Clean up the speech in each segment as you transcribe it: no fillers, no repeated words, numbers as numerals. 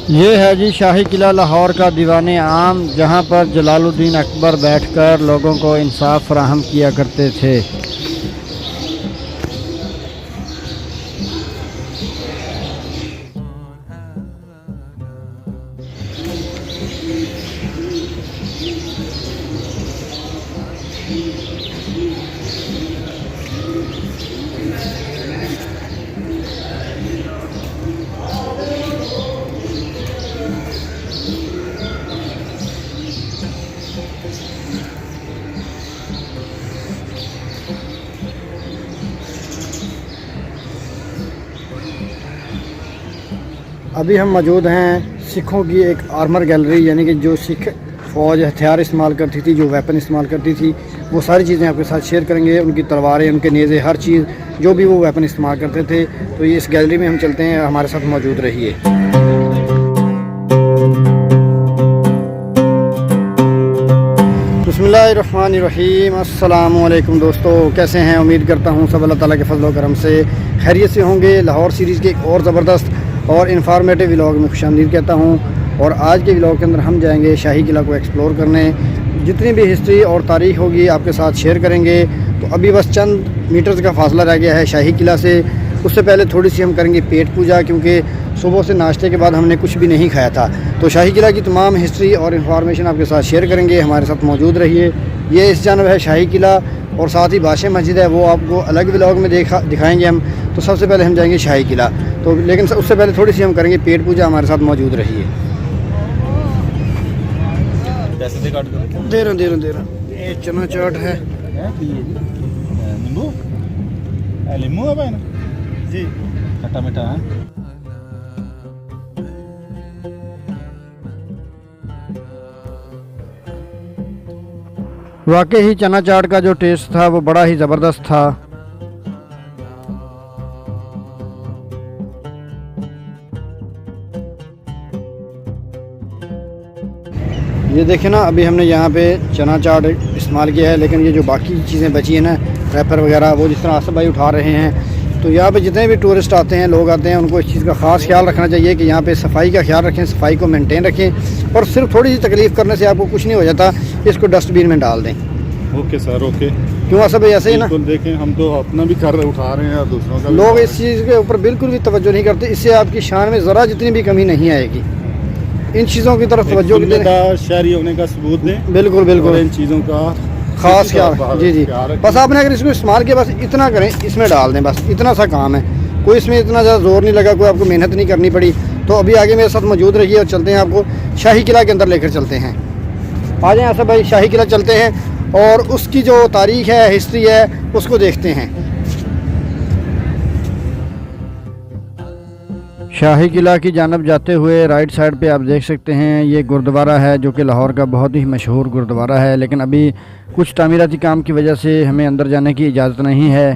ये है जी शाही किला लाहौर का दीवाने आम, जहाँ पर जलालुद्दीन अकबर बैठकर लोगों को इंसाफ फराहम किया करते थे। अभी हम मौजूद हैं सिखों की एक आर्मर गैलरी, यानी कि जो सिख फ़ौज हथियार इस्तेमाल करती थी, जो वेपन इस्तेमाल करती थी, वो सारी चीज़ें आपके साथ शेयर करेंगे। उनकी तलवारें, उनके नेज़े, हर चीज़ जो भी वो वेपन इस्तेमाल करते थे। तो ये इस गैलरी में हम चलते हैं, हमारे साथ मौजूद रहिए। बिस्मिल्लाहिर्रहमानिर्रहीम। अस्सलामु अलैकुम दोस्तों, कैसे हैं? उम्मीद करता हूँ सब अल्लाह ताला के फजल व करम से खैरियत से होंगे। लाहौर सीरीज़ के एक और ज़बरदस्त और इन्फॉर्मेटिव व्लॉग में खुशामदीद कहता हूँ। और आज के व्लॉग के अंदर हम जाएंगे शाही किला को एक्सप्लोर करने। जितनी भी हिस्ट्री और तारीख़ होगी आपके साथ शेयर करेंगे। तो अभी बस चंद मीटर्स का फासला रह गया है शाही किला से। उससे पहले थोड़ी सी हम करेंगे पेट पूजा, क्योंकि सुबह से नाश्ते के बाद हमने कुछ भी नहीं खाया था। तो शाही किला की तमाम हिस्ट्री और इन्फॉर्मेशन आपके साथ शेयर करेंगे, हमारे साथ मौजूद रहिए। ये इस जानब है शाही किला, और साथ ही बादशाह मस्जिद है, वो आपको अलग व्लॉग में दिखाएंगे हम। तो सबसे पहले हम जाएंगे शाही किला, तो लेकिन उससे पहले थोड़ी सी हम करेंगे पेट पूजा, हमारे साथ मौजूद रहिए। दे रहा ये चना चाट है, नींबू है जी, खट्टा मीठा है। वाकई ही चना चाट का जो टेस्ट था वो बड़ा ही ज़बरदस्त था। ये देखें ना, अभी हमने यहाँ पे चना चाट इस्तेमाल किया है, लेकिन ये जो बाकी चीज़ें बची हैं ना, रैपर वगैरह, वो जिस तरह आसिफ भाई उठा रहे हैं। तो यहाँ पे जितने भी टूरिस्ट आते हैं, लोग आते हैं, उनको इस चीज़ का ख़ास ख्याल रखना चाहिए कि यहाँ पे सफाई का ख्याल रखें, सफाई को मेंटेन रखें। और सिर्फ थोड़ी सी तकलीफ़ करने से आपको कुछ नहीं हो जाता, इसको डस्टबिन में डाल दें। Okay sir, okay. क्यों आसिफ भाई, ऐसे ही ना? देखें, हम तो अपना भी कर रहे, उठा रहे हैं और दूसरों का। लोग इस चीज़ के ऊपर बिल्कुल भी तवज्जो नहीं करते। इससे आपकी शान में ज़रा जितनी भी कमी नहीं आएगी। इन चीज़ों की तरफ तवज्जो शहरी होने का सबूत दें। बिल्कुल बिल्कुल, इन चीज़ों का खास ख्याल। जी, बस आपने अगर इसको इस्तेमाल किया, बस इतना करें, इसमें डाल दें, बस इतना सा काम है। कोई इसमें इतना ज़्यादा जोर नहीं लगा, कोई आपको मेहनत नहीं करनी पड़ी। तो अभी आगे मेरे साथ मौजूद रहिए और चलते हैं, आपको शाही किला के अंदर लेकर चलते हैं। आ जाएं आसिफ भाई, शाही किला चलते हैं और उसकी जो तारीख़ है, हिस्ट्री है, उसको देखते हैं। शाही किला की जानब जाते हुए राइट साइड पे आप देख सकते हैं, ये गुरुद्वारा है, जो कि लाहौर का बहुत ही मशहूर गुरुद्वारा है। लेकिन अभी कुछ तामीराती काम की वजह से हमें अंदर जाने की इजाज़त नहीं है।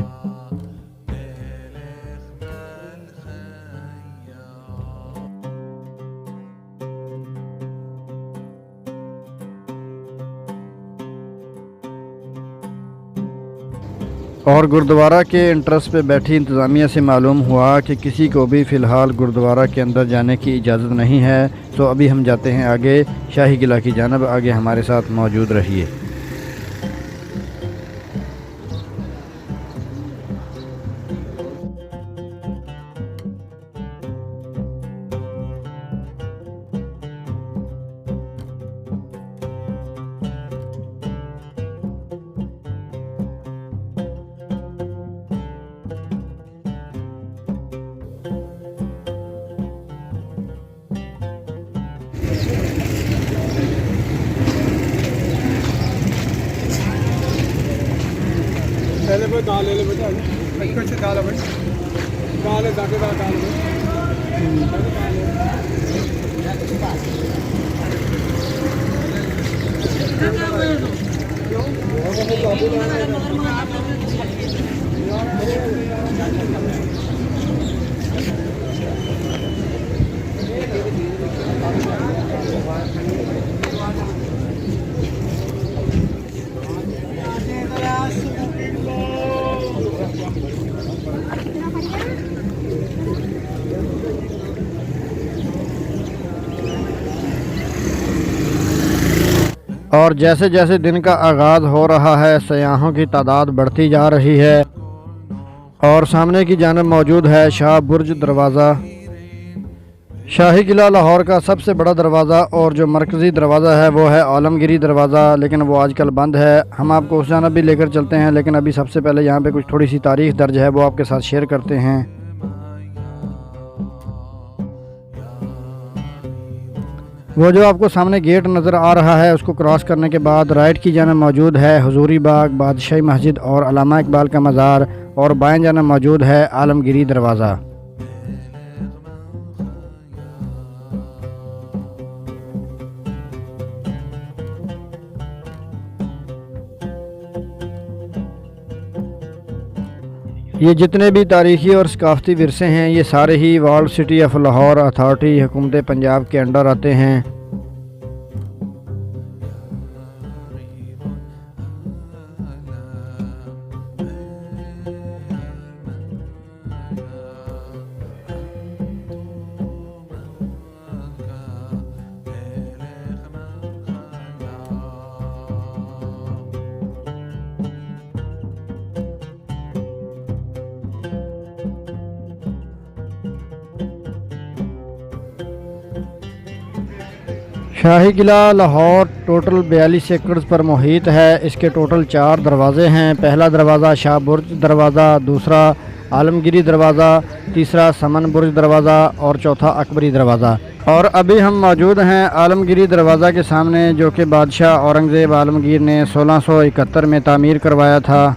और गुरुद्वारा के एंट्रेंस पे बैठी इंतज़ामिया से मालूम हुआ कि किसी को भी फ़िलहाल गुरुद्वारा के अंदर जाने की इजाज़त नहीं है। तो अभी हम जाते हैं आगे शाही किला की जानब। आगे हमारे साथ मौजूद रहिए। पहले दाल ले ले बेटा, कुछ दाल है भाई, दाल है, दाल और जैसे जैसे दिन का आगाज़ हो रहा है सयाहों की तादाद बढ़ती जा रही है। और सामने की जानिब मौजूद है शाह बुर्ज दरवाज़ा। शाही किला लाहौर का सबसे बड़ा दरवाज़ा और जो मरकज़ी दरवाज़ा है वो है आलमगीरी दरवाज़ा, लेकिन वो आजकल बंद है। हम आपको उस जानब भी लेकर चलते हैं, लेकिन अभी सबसे पहले यहाँ पे कुछ थोड़ी सी तारीख़ दर्ज है वो आपके साथ शेयर करते हैं। वो जो आपको सामने गेट नज़र आ रहा है उसको क्रॉस करने के बाद राइट की जानिब मौजूद है हुजूरी बाग, बादशाही मस्जिद और अल्लामा इकबाल का मज़ार, और बाएं जानिब मौजूद है आलमगीरी दरवाज़ा। ये जितने भी तारीख़ी और सकाफ़ती विरसे हैं ये सारे ही world city of Lahore authority हुकूमत पंजाब के अंडर आते हैं। शाही किला लाहौर टोटल 42 एकड़ पर मुहित है। इसके टोटल 4 दरवाज़े हैं। पहला दरवाज़ा शाह बुर्ज दरवाज़ा, दूसरा आलमगीरी दरवाज़ा, तीसरा समन बुर्ज दरवाज़ा और चौथा अकबरी दरवाज़ा। और अभी हम मौजूद हैं आलमगीरी दरवाज़ा के सामने, जो कि बादशाह औरंगज़ेब आलमगीर ने 1671 में तामीर करवाया था।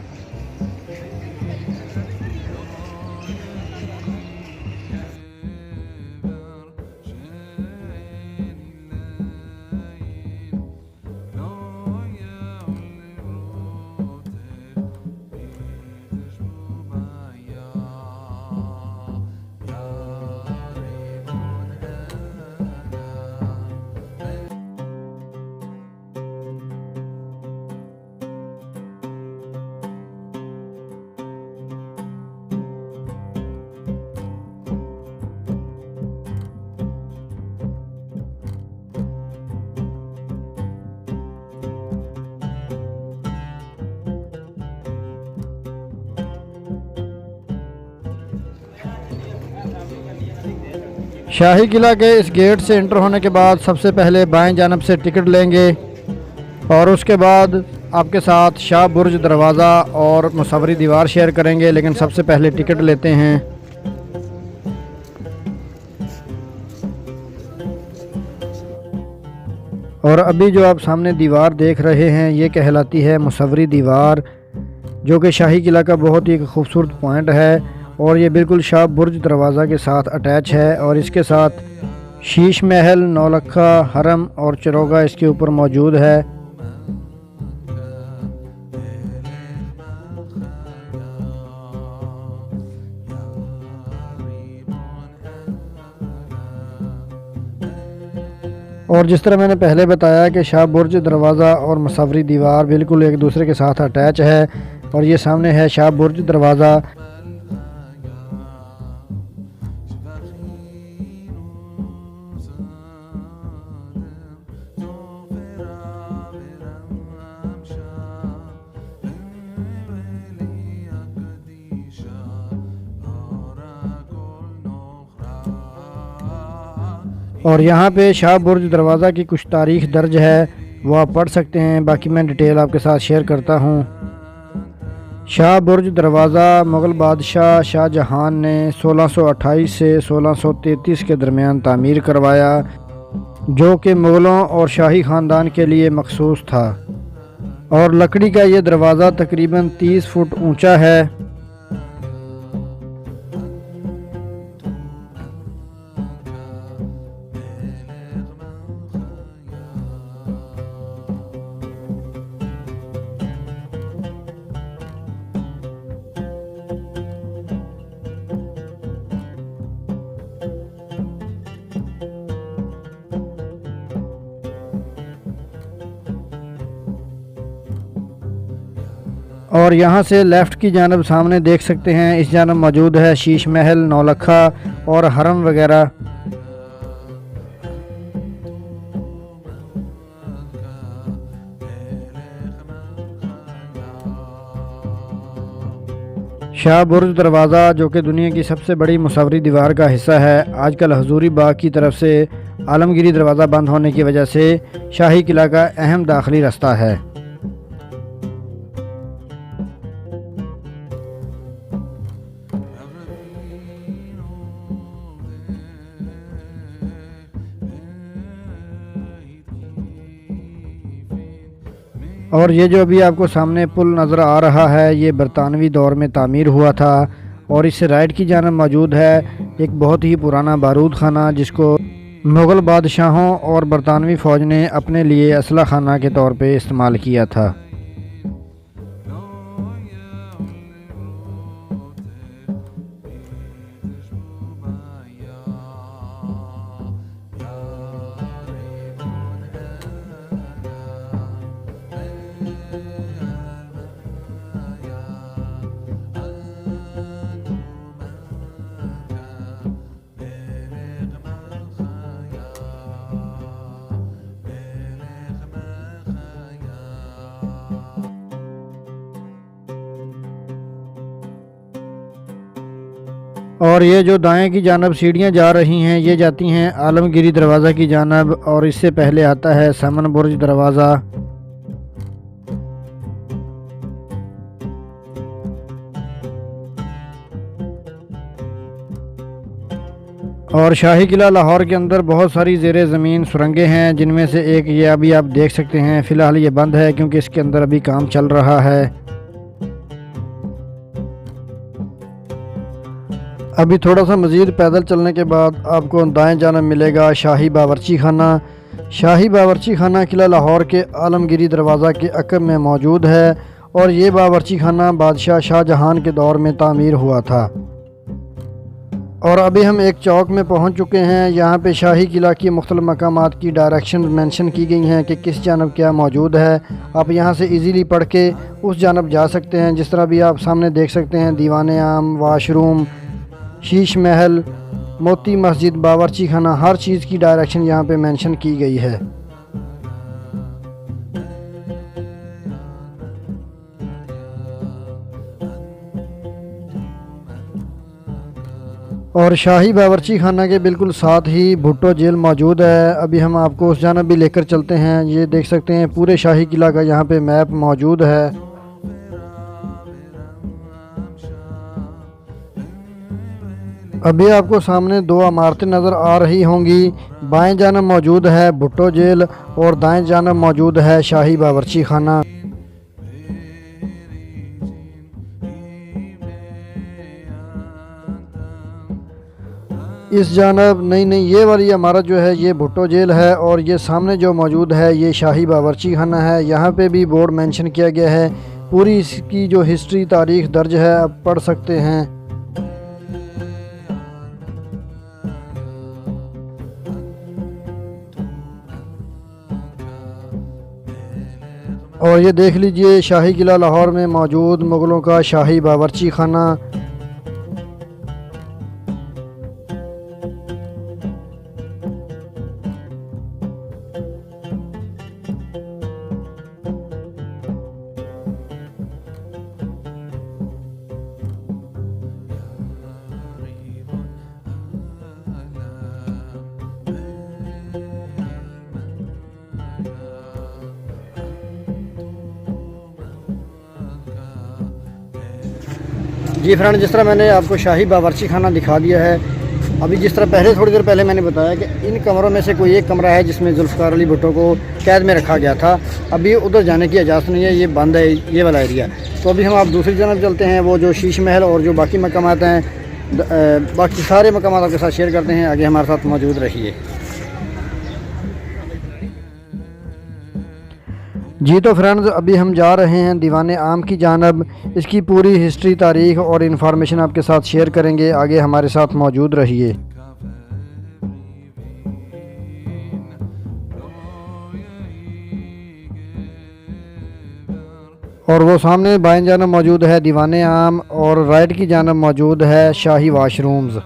शाही किला के इस गेट से एंटर होने के बाद सबसे पहले बाएं जानब से टिकट लेंगे और उसके बाद आपके साथ शाह बुर्ज दरवाज़ा और मुसव्वरी दीवार शेयर करेंगे, लेकिन सबसे पहले टिकट लेते हैं। और अभी जो आप सामने दीवार देख रहे हैं ये कहलाती है मुसव्वरी दीवार, जो कि शाही किला का बहुत ही खूबसूरत पॉइंट है और ये बिल्कुल शाह बुर्ज दरवाज़ा के साथ अटैच है। और इसके साथ शीश महल, नौलखा, हरम और चरोगा इसके ऊपर मौजूद है। और जिस तरह मैंने पहले बताया कि शाह बुर्ज दरवाज़ा और मुसव्वरी दीवार बिल्कुल एक दूसरे के साथ अटैच है। और ये सामने है शाह बुर्ज दरवाज़ा। और यहाँ पे शाह बुर्ज दरवाज़ा की कुछ तारीख़ दर्ज है वो आप पढ़ सकते हैं, बाकी मैं डिटेल आपके साथ शेयर करता हूँ। शाह बुर्ज दरवाज़ा मुग़ल बादशाह शाहजहान ने 1628 से 1633 के दरमियान तामीर करवाया, जो कि मुग़लों और शाही ख़ानदान के लिए मखसूस था। और लकड़ी का ये दरवाज़ा तकरीबन 30 फुट ऊंचा है। और यहाँ से लेफ़्ट की जानब सामने देख सकते हैं, इस जानब मौजूद है शीश महल, नौलखा और हरम वगैरह। शाह बुर्ज दरवाज़ा, जो कि दुनिया की सबसे बड़ी मुसव्वरी दीवार का हिस्सा है, आजकल हजूरी बाग की तरफ से आलमगीरी दरवाज़ा बंद होने की वजह से शाही किला का अहम दाखिली रास्ता है। और ये जो अभी आपको सामने पुल नज़र आ रहा है, ये बरतानवी दौर में तामीर हुआ था। और इससे राइट की जानब मौजूद है एक बहुत ही पुराना बारूद खाना, जिसको मुग़ल बादशाहों और बरतानवी फ़ौज ने अपने लिए असलह खाना के तौर पे इस्तेमाल किया था। और ये जो दाएं की जानब सीढ़ियां जा रही हैं, ये जाती हैं आलमगीरी दरवाज़ा की जानब, और इससे पहले आता है समन बुर्ज दरवाज़ा। और शाही किला लाहौर के अंदर बहुत सारी ज़ेरे ज़मीन सुरंगें हैं, जिनमें से एक ये अभी आप देख सकते हैं। फ़िलहाल ये बंद है क्योंकि इसके अंदर अभी काम चल रहा है। अभी थोड़ा सा मज़ीद पैदल चलने के बाद आपको दाएं जानब मिलेगा शाही बावर्ची खाना। शाही बावर्ची खाना किला लाहौर के आलमगीरी दरवाज़ा के अक़ब में मौजूद है, और ये बावर्ची खाना बादशाह शाहजहां के दौर में तामीर हुआ था। और अभी हम एक चौक में पहुंच चुके हैं। यहाँ पे शाही किला की मुख्तलिफ़ मकामात की डायरेक्शन मेंशन की गई हैं कि किस जानब क्या मौजूद है। आप यहाँ से इजीली पढ़ के उस जानब जा सकते हैं। जिस तरह भी आप सामने देख सकते हैं, दीवाने आम, वाशरूम, शीश महल, मोती मस्जिद, बावर्ची खाना, हर चीज़ की डायरेक्शन यहाँ पे मेंशन की गई है। और शाही बावर्ची खाना के बिल्कुल साथ ही भुट्टो जेल मौजूद है। अभी हम आपको उस जानब भी लेकर चलते हैं। ये देख सकते हैं पूरे शाही किला का यहाँ पे मैप मौजूद है। अभी आपको सामने दो इमारतें नज़र आ रही होंगी। बाएं जानब मौजूद है भुट्टो जेल और दाएं जानब मौजूद है शाही बावर्ची खाना। इस जानब नहीं, ये वाली इमारत जो है ये भुट्टो जेल है, और ये सामने जो मौजूद है ये शाही बावर्ची खाना है। यहाँ पे भी बोर्ड मेंशन किया गया है। पूरी इसकी जो हिस्ट्री, तारीख़ दर्ज है, आप पढ़ सकते हैं। और ये देख लीजिए शाही किला लाहौर में मौजूद मुग़लों का शाही बावर्ची खाना। जी फ्रेंड, जिस तरह मैंने आपको शाही बावर्ची खाना दिखा दिया है, अभी जिस तरह पहले थोड़ी देर पहले मैंने बताया कि इन कमरों में से कोई एक कमरा है जिसमें जुल्फ़िकार अली भुट्टो को कैद में रखा गया था। अभी उधर जाने की इजाज़त नहीं है, ये बंद है ये वाला एरिया। तो अभी हम आप दूसरी जानब चलते हैं, वो जो शीश महल और जो बाकी मकामात हैं, बाकी सारे मकामात आपके साथ शेयर करते हैं। आगे हमारे साथ मौजूद रहिए। जी तो फ्रेंड्स, अभी हम जा रहे हैं दीवाने आम की जानब। इसकी पूरी हिस्ट्री, तारीख़ और इन्फॉर्मेशन आपके साथ शेयर करेंगे। आगे हमारे साथ मौजूद रहिए। और वो सामने बाएं जानब मौजूद है दीवाने आम, और राइट की जानब मौजूद है शाही वाशरूम्स।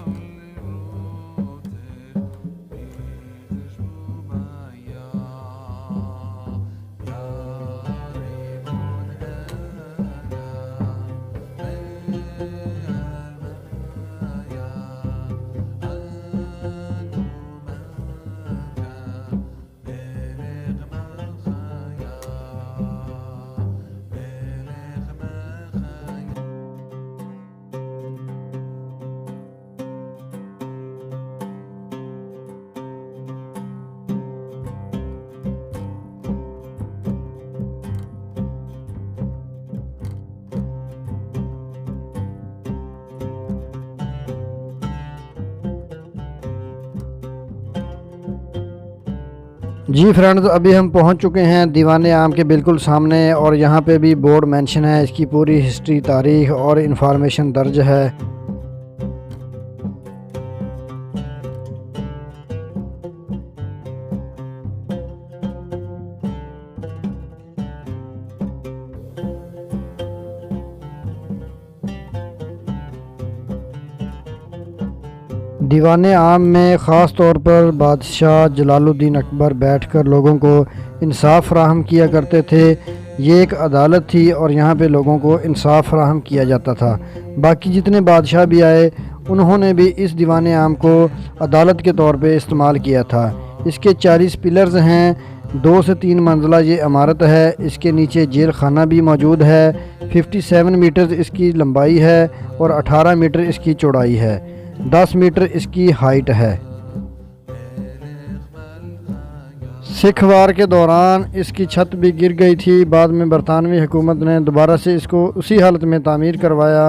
जी फ्रेंड्स, अभी हम पहुंच चुके हैं दीवाने आम के बिल्कुल सामने और यहाँ पे भी बोर्ड मेंशन है, इसकी पूरी हिस्ट्री, तारीख और इन्फॉर्मेशन दर्ज है। दीवाने आम में ख़ास तौर पर बादशाह जलालुद्दीन अकबर बैठकर लोगों को इंसाफ फराहम किया करते थे। ये एक अदालत थी और यहाँ पे लोगों को इंसाफ फराहम किया जाता था। बाकी जितने बादशाह भी आए उन्होंने भी इस दीवाने आम को अदालत के तौर पे इस्तेमाल किया था। इसके 40 पिलर्स हैं, 2 से 3 मंजिला ये इमारत है। इसके नीचे जेल खाना भी मौजूद है। 57 मीटर इसकी लंबाई है और 18 मीटर इसकी चौड़ाई है। 10 मीटर इसकी हाइट है। सिख वार के दौरान इसकी छत भी गिर गई थी। बाद में बरतानवी हुकूमत ने दोबारा से इसको उसी हालत में तामीर करवाया।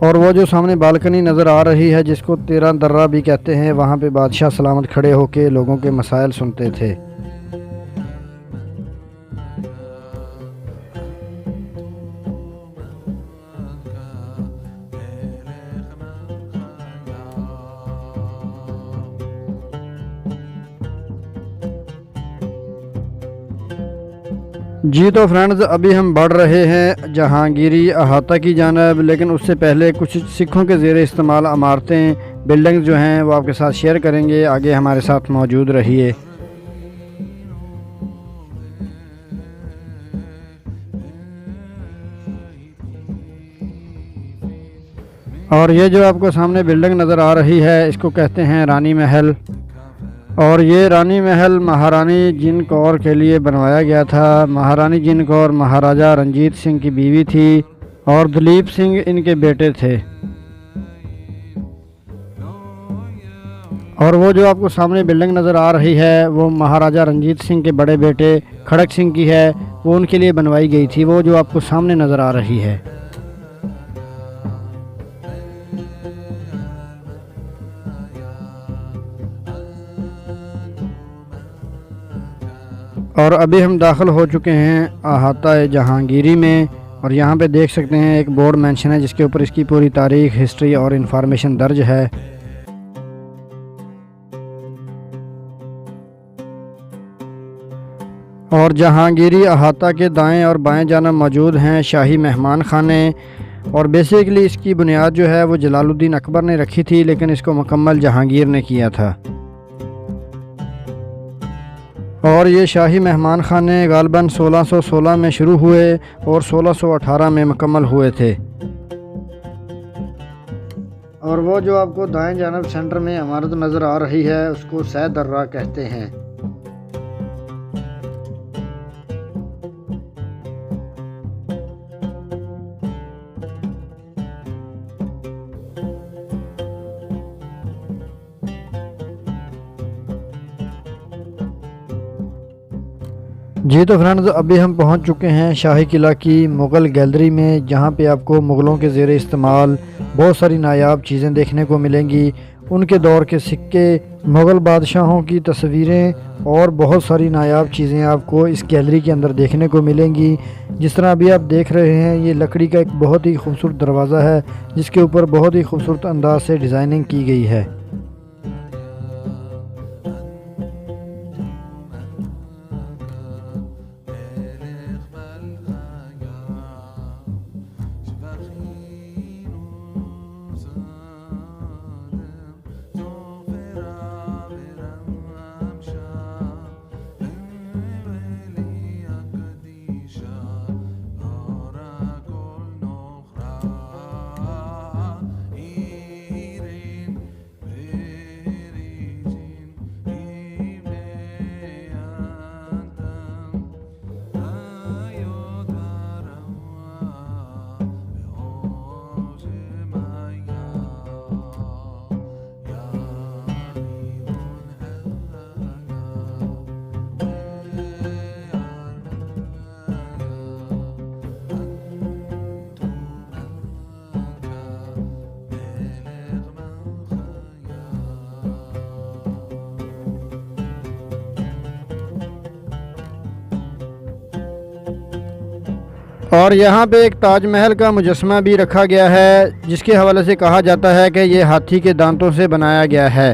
और वो जो सामने बालकनी नज़र आ रही है, जिसको 13 दर्रा भी कहते हैं, वहाँ पे बादशाह सलामत खड़े होके लोगों के मसाइल सुनते थे। जी तो फ्रेंड्स, अभी हम बढ़ रहे हैं जहांगीरी अहाता की जानब, लेकिन उससे पहले कुछ सिखों के ज़ेरे इस्तेमाल इमारतें, बिल्डिंग्स जो हैं वो आपके साथ शेयर करेंगे। आगे हमारे साथ मौजूद रहिए। और ये जो आपको सामने बिल्डिंग नज़र आ रही है, इसको कहते हैं रानी महल। और ये रानी महल महारानी जिन कौर के लिए बनवाया गया था। महारानी जिन कौर महाराजा रंजीत सिंह की बीवी थी और दलीप सिंह इनके बेटे थे। और वो जो आपको सामने बिल्डिंग नज़र आ रही है, वो महाराजा रंजीत सिंह के बड़े बेटे खड़क सिंह की है। वो उनके लिए बनवाई गई थी, वो जो आपको सामने नज़र आ रही है। और अभी हम दाखिल हो चुके हैं अहाता जहांगीरी में। और यहाँ पे देख सकते हैं एक बोर्ड मेंशन है, जिसके ऊपर इसकी पूरी तारीख, हिस्ट्री और इन्फॉर्मेशन दर्ज है। और जहांगीरी अहाता के दाएं और बाएं जानब मौजूद हैं शाही मेहमान खाने। और बेसिकली इसकी बुनियाद जो है वो जलालुद्दीन अकबर ने रखी थी, लेकिन इसको मुकम्मल जहांगीर ने किया था। और ये शाही मेहमान खाने गालबन 1616 में शुरू हुए और 1618 में मुकम्मल हुए थे। और वो जो आपको दाएं जानब सेंटर में इमारत नज़र आ रही है, उसको सैद दर्रा कहते हैं। जी तो फ्रेंड्स, अभी हम पहुंच चुके हैं शाही किला की मुग़ल गैलरी में, जहां पे आपको मुग़लों के ज़ेरे इस्तेमाल बहुत सारी नायाब चीज़ें देखने को मिलेंगी। उनके दौर के सिक्के, मुग़ल बादशाहों की तस्वीरें और बहुत सारी नायाब चीज़ें आपको इस गैलरी के अंदर देखने को मिलेंगी। जिस तरह अभी आप देख रहे हैं, ये लकड़ी का एक बहुत ही खूबसूरत दरवाज़ा है, जिसके ऊपर बहुत ही खूबसूरत अंदाज से डिज़ाइनिंग की गई है। और यहाँ पे एक ताजमहल का मुजस्समा भी रखा गया है, जिसके हवाले से कहा जाता है कि ये हाथी के दांतों से बनाया गया है।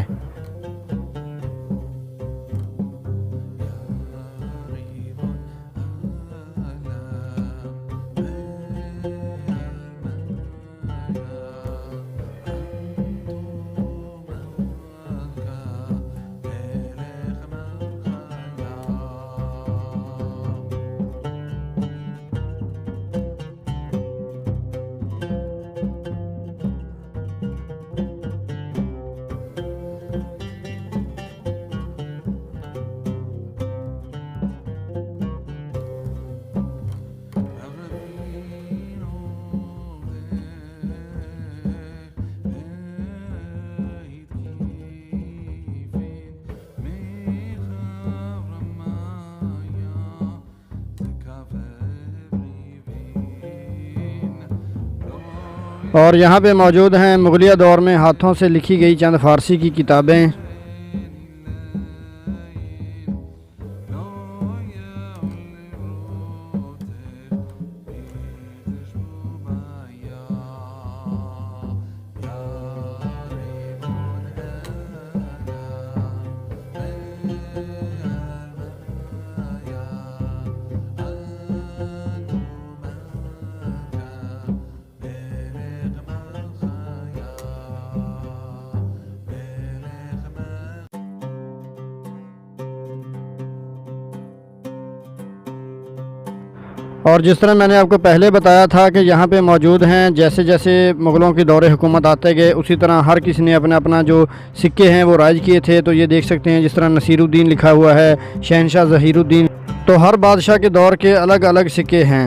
और यहाँ पे मौजूद हैं मुगलिया दौर में हाथों से लिखी गई चंद फ़ारसी की किताबें। और जिस तरह मैंने आपको पहले बताया था कि यहाँ पे मौजूद हैं, जैसे जैसे मुग़लों के दौरे हुकूमत आते गए उसी तरह हर किसी ने अपना अपना जो सिक्के हैं वो राइज किए थे। तो ये देख सकते हैं जिस तरह नसीरुद्दीन लिखा हुआ है, शहनशाह ज़हीरुद्दीन, तो हर बादशाह के दौर के अलग अलग सिक्के हैं।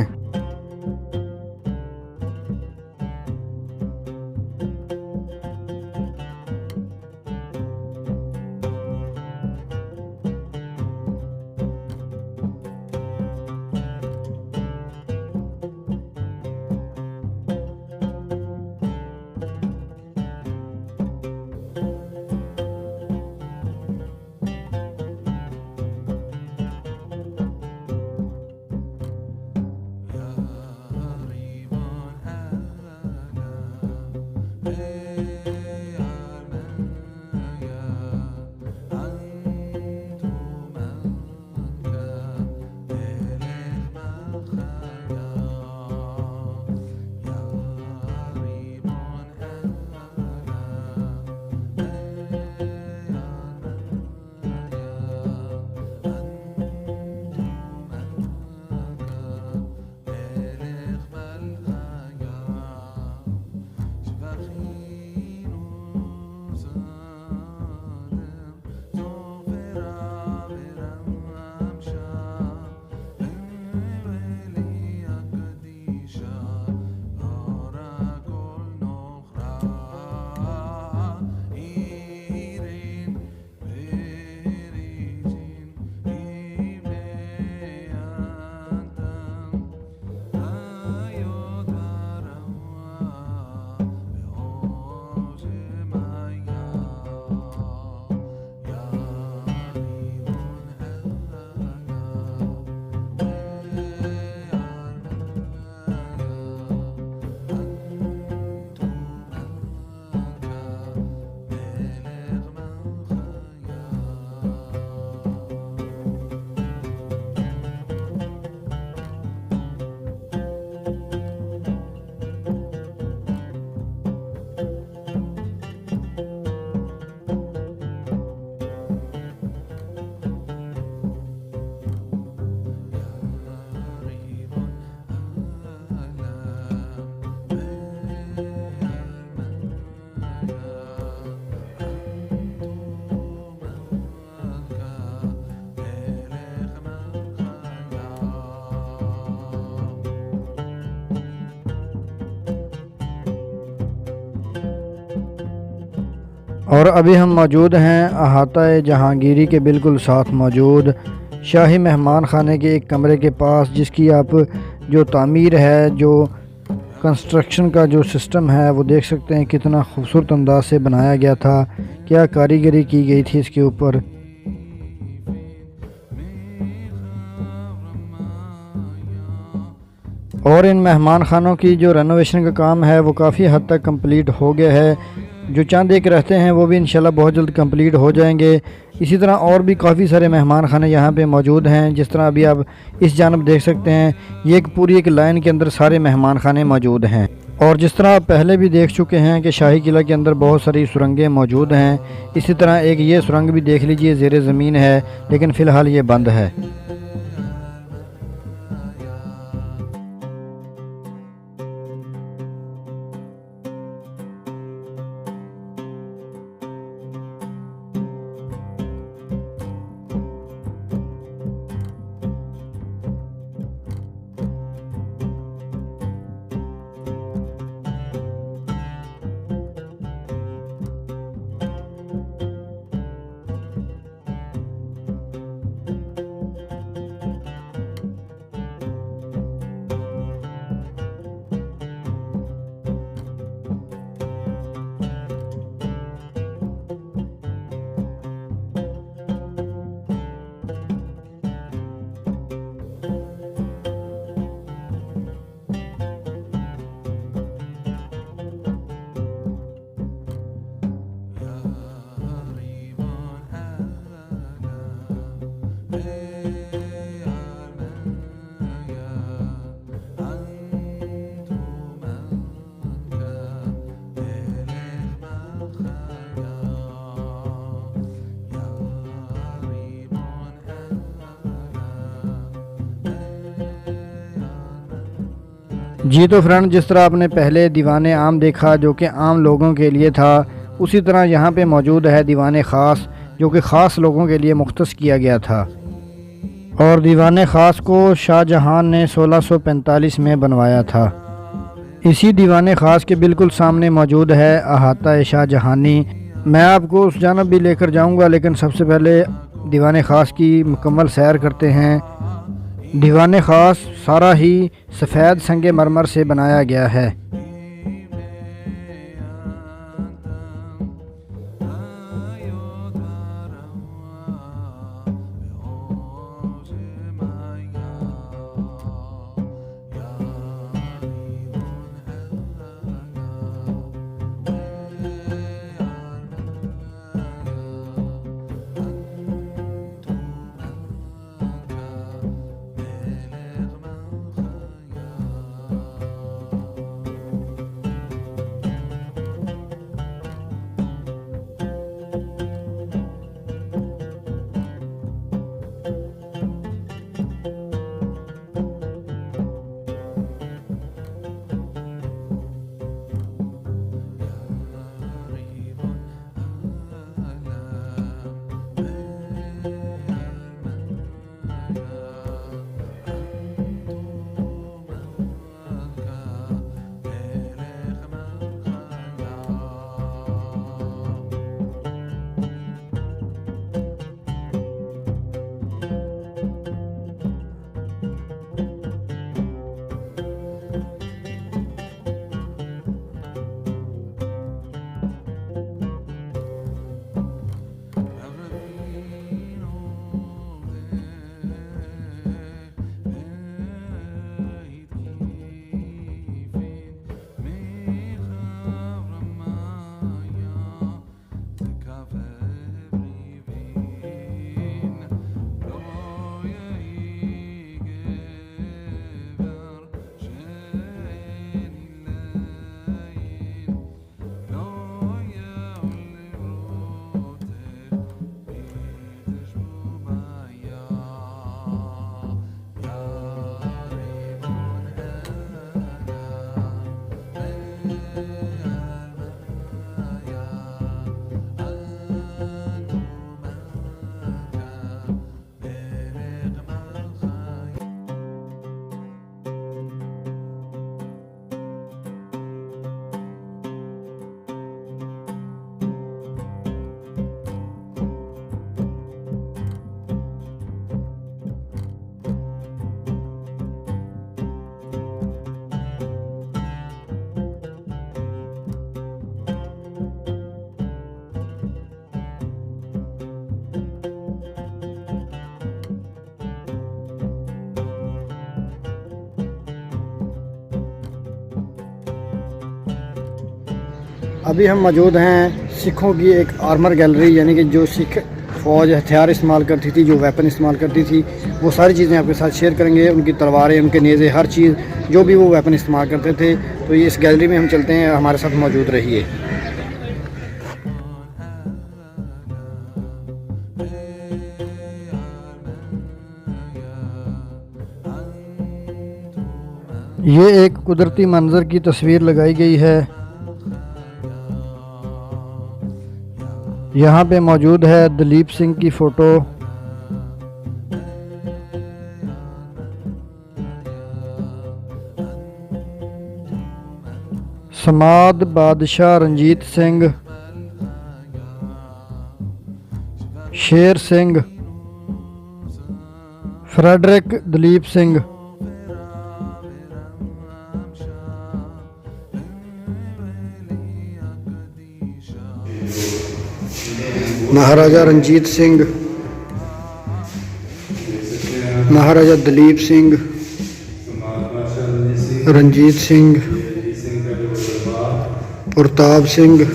और अभी हम मौजूद हैं अहाता जहांगीरी के बिल्कुल साथ मौजूद शाही मेहमान खाने के एक कमरे के पास, जिसकी आप जो तामीर है, जो कंस्ट्रक्शन का जो सिस्टम है वो देख सकते हैं कितना खूबसूरत अंदाज से बनाया गया था, क्या कारीगरी की गई थी इसके ऊपर। और इन मेहमान खानों की जो रेनोवेशन का काम है वो काफ़ी हद तक कंप्लीट हो गया है। जो चंद एक रहते हैं वो भी इंशाल्लाह बहुत जल्द कंप्लीट हो जाएंगे। इसी तरह और भी काफ़ी सारे मेहमान खाने यहाँ पे मौजूद हैं। जिस तरह अभी आप इस जानब देख सकते हैं, ये एक पूरी एक लाइन के अंदर सारे मेहमान खाने मौजूद हैं। और जिस तरह आप पहले भी देख चुके हैं कि शाही किला के अंदर बहुत सारी सुरंगें मौजूद हैं। इसी तरह एक ये सुरंग भी देख लीजिए, ज़ेरे ज़मीन है, लेकिन फ़िलहाल ये बंद है। जी तो फ्रेंड, जिस तरह आपने पहले दीवाने आम देखा जो कि आम लोगों के लिए था, उसी तरह यहाँ पे मौजूद है दीवाने ख़ास जो कि ख़ास लोगों के लिए मुख्तस किया गया था। और दीवाने ख़ास को शाहजहां ने 1645 में बनवाया था। इसी दीवाने ख़ास के बिल्कुल सामने मौजूद है अहाता शाहजहानी। मैं आपको उस जानब भी लेकर जाऊंगा, लेकिन सबसे पहले दीवाने ख़ास की मुकम्मल सैर करते हैं। दीवाने ख़ास सारा ही सफ़ेद संगे मरमर से बनाया गया है। अभी हम मौजूद हैं सिखों की एक आर्मर गैलरी, यानी कि जो सिख फ़ौज हथियार इस्तेमाल करती थी, जो वेपन इस्तेमाल करती थी, वो सारी चीज़ें आपके साथ शेयर करेंगे। उनकी तलवारें, उनके नेज़े, हर चीज़ जो भी वो वेपन इस्तेमाल करते थे। तो ये इस गैलरी में हम चलते हैं, हमारे साथ मौजूद रहिए। ये एक कुदरती मंजर की तस्वीर लगाई गई है। यहाँ पे मौजूद है दलीप सिंह की फ़ोटो। समाद बादशाह रंजीत सिंह, शेर सिंह, फ्रेडरिक दलीप सिंह, महाराजा रंजीत सिंह, महाराजा दलीप सिंह, रंजीत सिंह, प्रताप सिंह,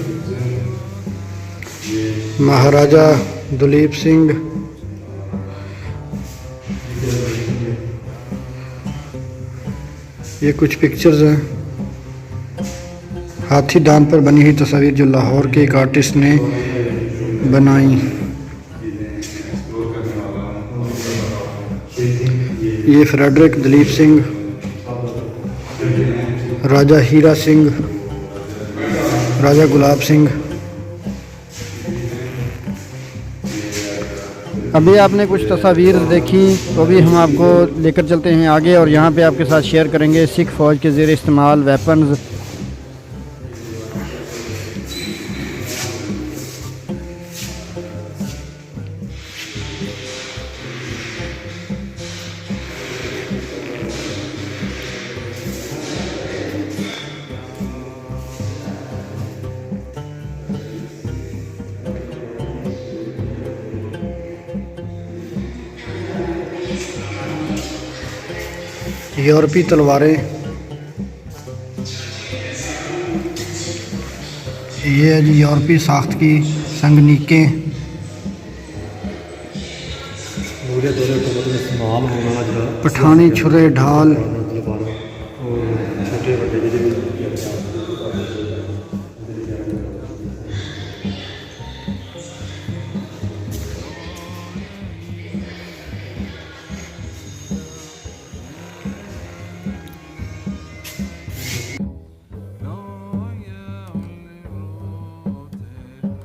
महाराजा दलीप सिंह, ये कुछ पिक्चर्स हैं। हाथी दांत पर बनी हुई तस्वीर जो लाहौर के एक आर्टिस्ट ने बनाई। ये फ्रेडरिक दलीप सिंह, राजा हीरा सिंह, राजा गुलाब सिंह। अभी आपने कुछ तस्वीर देखी, तो अभी हम आपको लेकर चलते हैं आगे और यहाँ पे आपके साथ शेयर करेंगे सिख फ़ौज के ज़ेर इस्तेमाल वेपन्स। यूरोपी तलवारें, ये है जी यूरोपी साख्त की संगनीकें। पठानी छुरे ढाल,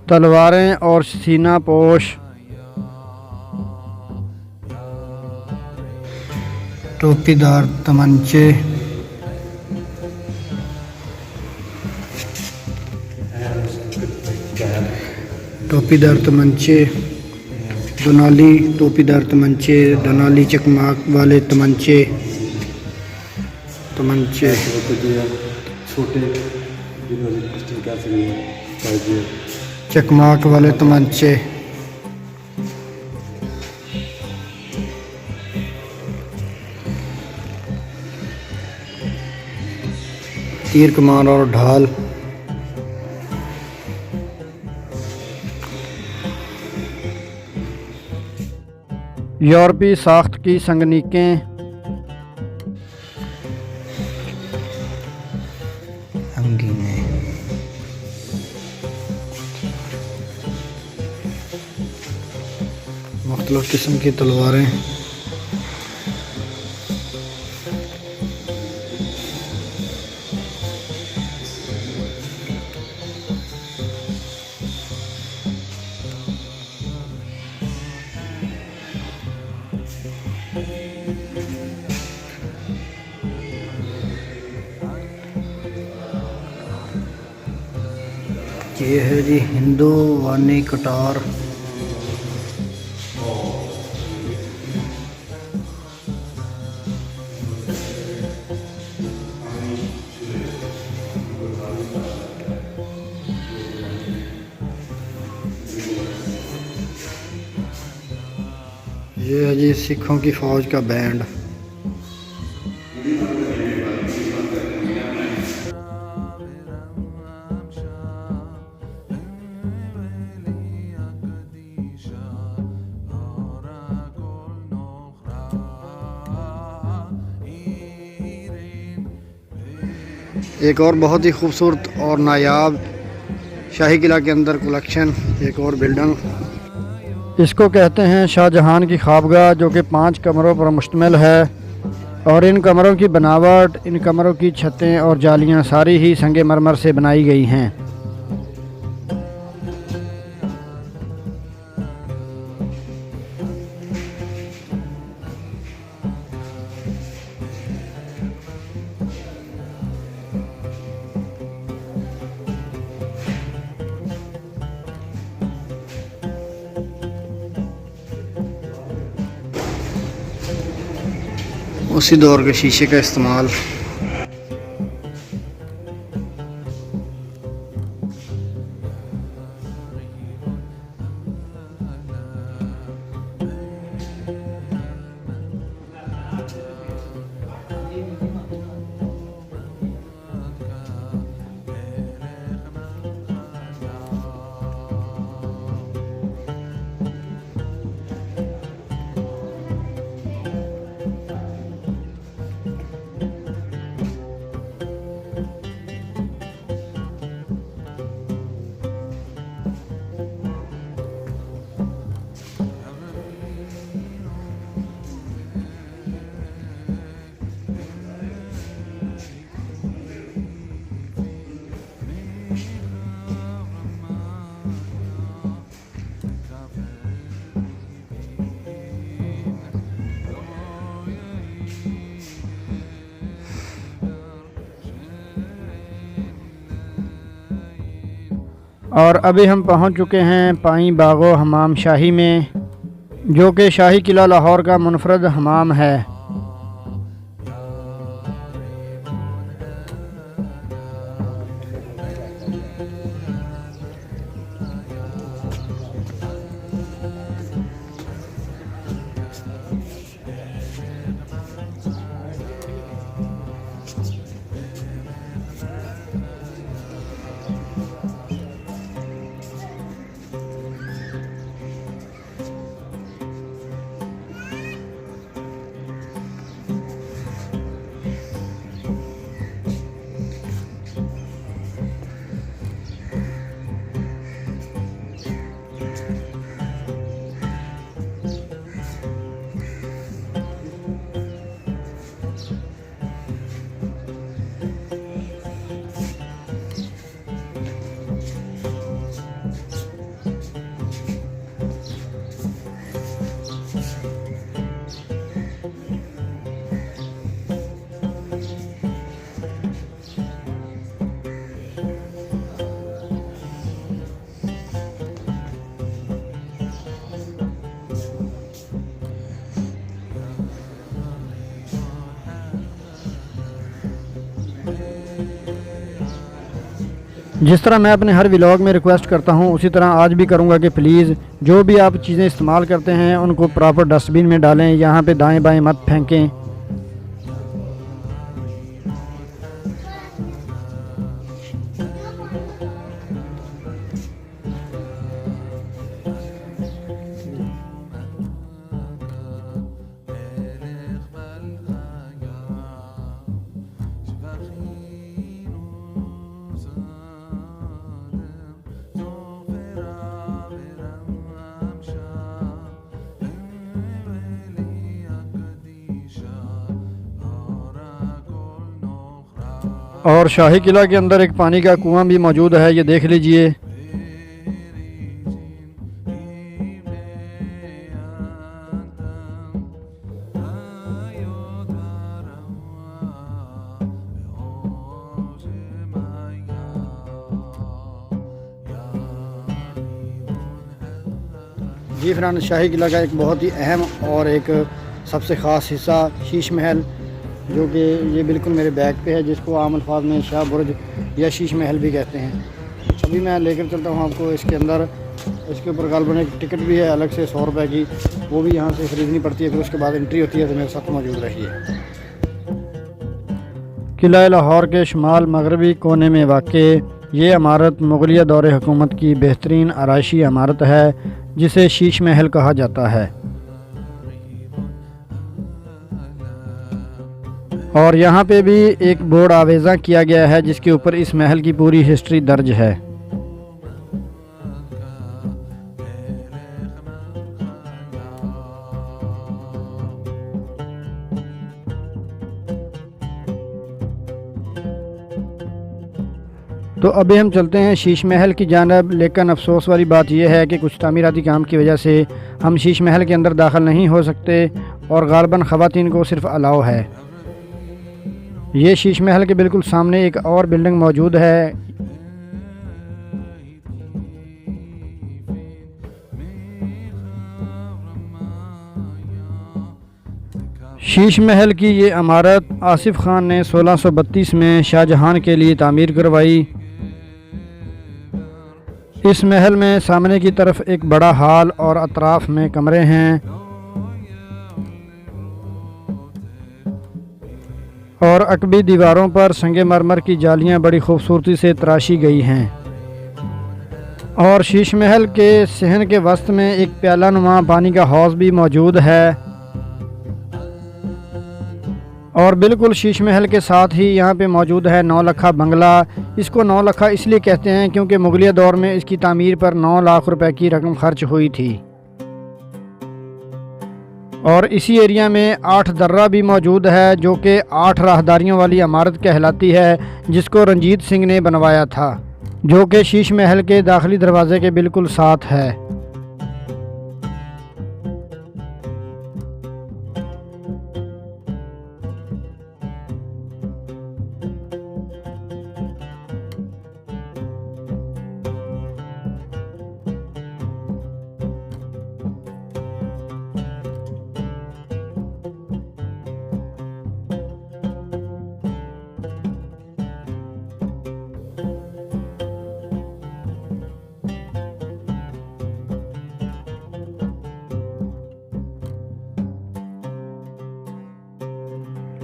तलवारें और सीना पोश, टोपीदार तमंचे, टोपीदार तमंचे, दोनाली टोपीदार तमंचे, दोनाली चकमाक वाले तमंचे, तमंचे छोटे चकमाक वाले तमंचे, तीर कमान और ढाल, यूरोपी साख्त की संगनीकें, अंगीनें, मुख्तलिफ किस्म की तलवारें, ये है जी हिंदू वानी कटार, ये है जी सिखों की फ़ौज का बैंड। एक और बहुत ही खूबसूरत और नायाब शाही किला के अंदर कलेक्शन, एक और बिल्डिंग। इसको कहते हैं शाहजहां की ख्वाबगाह, जो कि 5 कमरों पर मुश्तमिल है। और इन कमरों की बनावट, इन कमरों की छतें और जालियां सारी ही संगमरमर से बनाई गई हैं। उसी दौर के शीशे का इस्तेमाल। और अभी हम पहुंच चुके हैं पाई बागो हमाम शाही में, जो कि शाही किला लाहौर का मुनफरद हमाम है। जिस तरह मैं अपने हर व्लॉग में रिक्वेस्ट करता हूं, उसी तरह आज भी करूंगा कि प्लीज़ जो भी आप चीज़ें इस्तेमाल करते हैं उनको प्रॉपर डस्टबिन में डालें। यहाँ पे दाएं बाएं मत फेंकें। और शाही किला के अंदर एक पानी का कुआं भी मौजूद है, ये देख लीजिए। जी फ्रेंड, शाही किला का एक बहुत ही अहम और एक सबसे ख़ास हिस्सा शीश महल, जो कि ये बिल्कुल मेरे बैग पे है, जिसको आम अल्फाज में शाह बुर्ज या शीश महल भी कहते हैं। अभी मैं लेकर चलता हूँ आपको इसके अंदर। इसके ऊपर काल्पनिक टिकट भी है अलग से 100 रुपये की, वो भी यहाँ से ख़रीदनी पड़ती है, फिर उसके बाद एंट्री होती है। तो मेरे साथ मौजूद रहिए। किला लाहौर के शुमाल मगरबी कोने में वाक़े ये इमारत मुग़लिया दौर हुकूमत की बेहतरीन आराइशी इमारत है, जिसे शीश महल कहा जाता है। और यहाँ पे भी एक बोर्ड आवेज़ा किया गया है जिसके ऊपर इस महल की पूरी हिस्ट्री दर्ज है। तो अभी हम चलते हैं शीश महल की जानब, लेकिन अफसोस वाली बात यह है कि कुछ तामीराती काम की वजह से हम शीश महल के अंदर दाखिल नहीं हो सकते और गालबन ख़वातीन को सिर्फ अलाउ है। ये शीश महल के बिल्कुल सामने एक और बिल्डिंग मौजूद है। शीश महल की ये इमारत आसिफ खान ने 1632 में शाहजहां के लिए तामीर करवाई। इस महल में सामने की तरफ एक बड़ा हॉल और अतराफ में कमरे हैं और अकबी दीवारों पर संगमरमर की जालियां बड़ी खूबसूरती से तराशी गई हैं। और शीश महल के सहन के वस्त में एक प्याला नुमा पानी का हौज भी मौजूद है। और बिल्कुल शीश महल के साथ ही यहाँ पे मौजूद है नौलखा बंगला। इसको नौलखा इसलिए कहते हैं क्योंकि मुगलिया दौर में इसकी तामीर पर 9 लाख रुपए की रकम खर्च हुई थी। और इसी एरिया में 8 दर्रा भी मौजूद है जो कि 8 राहदारियों वाली इमारत कहलाती है, जिसको रंजीत सिंह ने बनवाया था, जो कि शीश महल के दाखिली दरवाजे के बिल्कुल साथ है।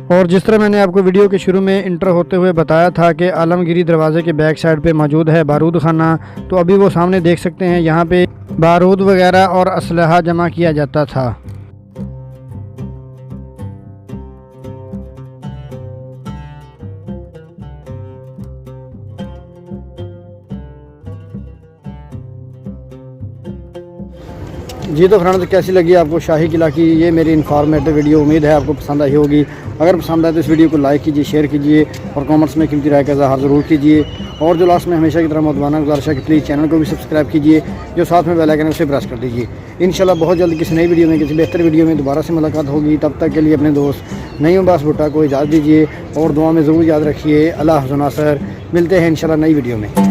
और जिस तरह मैंने आपको वीडियो के शुरू में इंटर होते हुए बताया था कि आलमगीरी दरवाज़े के बैक साइड पे मौजूद है बारूद खाना, तो अभी वो सामने देख सकते हैं, यहाँ पे बारूद वगैरह और असलहा जमा किया जाता था। जी तो फ्रेंड्स, कैसी लगी आपको शाही किला की ये मेरी इन्फॉर्मेटिव वीडियो? उम्मीद है आपको पसंद आई होगी। अगर पसंद आए तो इस वीडियो को लाइक कीजिए, शेयर कीजिए और कमेंट्स में कीमती राय का इज़हार ज़रूर कीजिए। और जो लास्ट में हमेशा की तरह मुतवाना गुज़ारिश है कि प्लीज़ चैनल को भी सब्सक्राइब कीजिए, जो साथ में बेल आइकन है उसे प्रेस कर दीजिए। इंशाल्लाह बहुत जल्द किसी नई वीडियो में, किसी बेहतर वीडियो में दोबारा से मुलाकात होगी। तब तक के लिए अपने दोस्त नईम अब्बास भुट्टा को इजाज़त दीजिए और दुआ में ज़रूर याद रखिए। अल्लाह हाफ़िज़ नासर। मिलते हैं इंशाल्लाह नई वीडियो में।